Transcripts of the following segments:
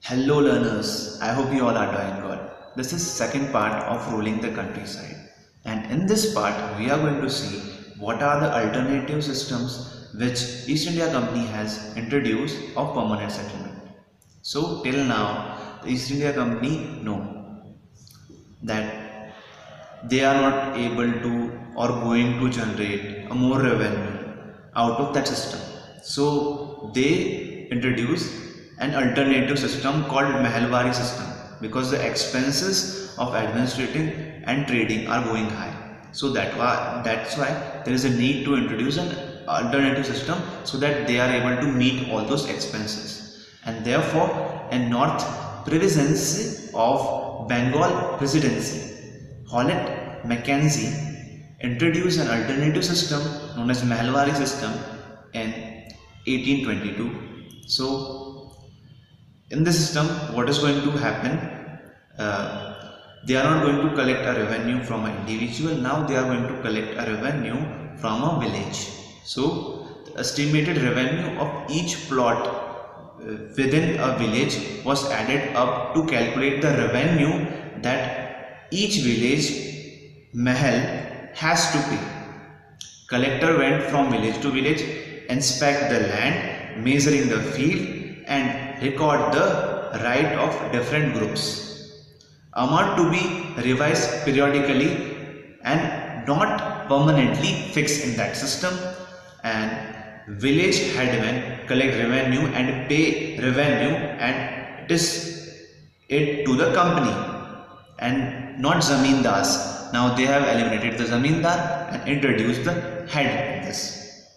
Hello learners, I hope you all are doing good. This is second part of ruling the countryside, and in this part we are going to see what are the alternative systems which East India Company has introduced of permanent settlement. So till now the East India Company know that they are not able to or going to generate a more revenue out of that system. So they introduce an alternative system called Mahalwari system because the expenses of administrating and trading are going high. So that's why there is a need to introduce an alternative system so that they are able to meet all those expenses. And therefore, a North Presidency of Bengal Presidency, Hewlett Mackenzie, introduced an alternative system known as Mahalwari system in 1822. So in this system, what is going to happen? They are not going to collect a revenue from an individual. Now they are going to collect a revenue from a village. So the estimated revenue of each plot within a village was added up to calculate the revenue that each village mahal has to pay. Collector went from village to village, inspect the land, measuring the field, and record the right of different groups. Amount to be revised periodically and not permanently fixed in that system. And village headmen collect revenue and pay revenue, and it is to the company and not zamindars. Now they have eliminated the zamindar and introduced the head in this.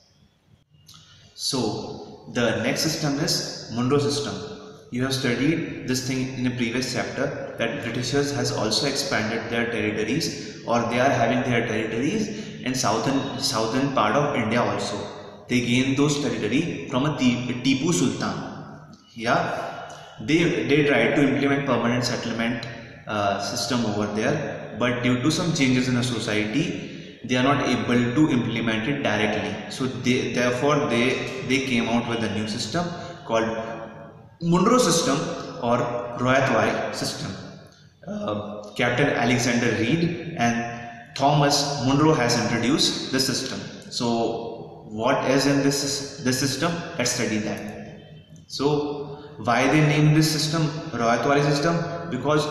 So the next system is Monroe system. You have studied this thing in a previous chapter that Britishers has also expanded their territories, or they are having their territories in southern part of India also. They gained those territory from a Tipu Sultan. Yeah, they tried to implement permanent settlement system over there, but due to some changes in the society, they are not able to implement it directly. So therefore they came out with a new system called Monroe system or Royatwari system. Captain Alexander Reed and Thomas Monroe has introduced this system. So what is in this system? Let's study that. So why they named this system Royatwari system? Because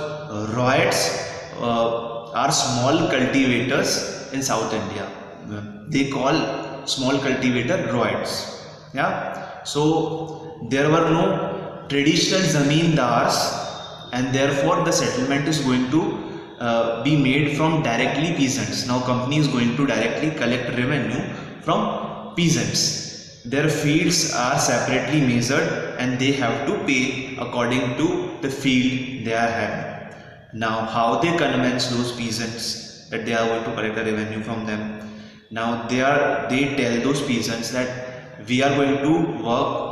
Royats are small cultivators in South India. They call small cultivator Royats. Yeah. So there were no traditional zamindars, and therefore the settlement is going to be made from directly peasants. Now company is going to directly collect revenue from peasants. Their fields are separately measured and they have to pay according to the field they are having. Now how they convince those peasants that they are going to collect the revenue from them? Now they tell those peasants that we are going to work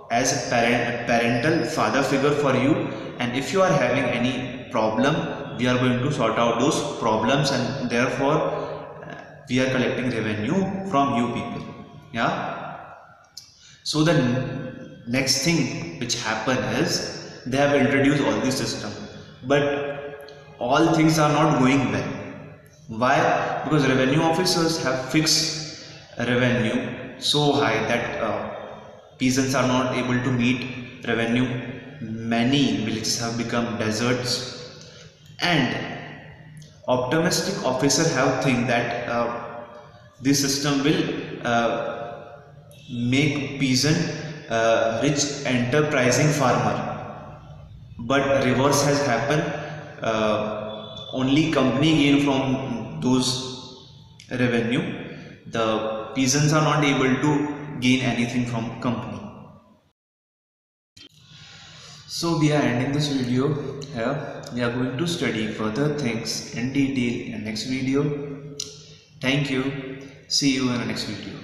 as a parental father figure for you, and if you are having any problem, we are going to sort out those problems, and therefore we are collecting revenue from you people. Yeah. So the next thing which happened is they have introduced all this system, but all things are not going well. Why? Because revenue officers have fixed revenue so high that peasants are not able to meet revenue. Many villages have become deserts, and optimistic officers have think that this system will make peasant rich enterprising farmer. But reverse has happened. Only company gain from those revenue. The peasants are not able to gain anything from company. So we are ending this video here. We are going to study further things in detail in next video. Thank you. See you in the next video.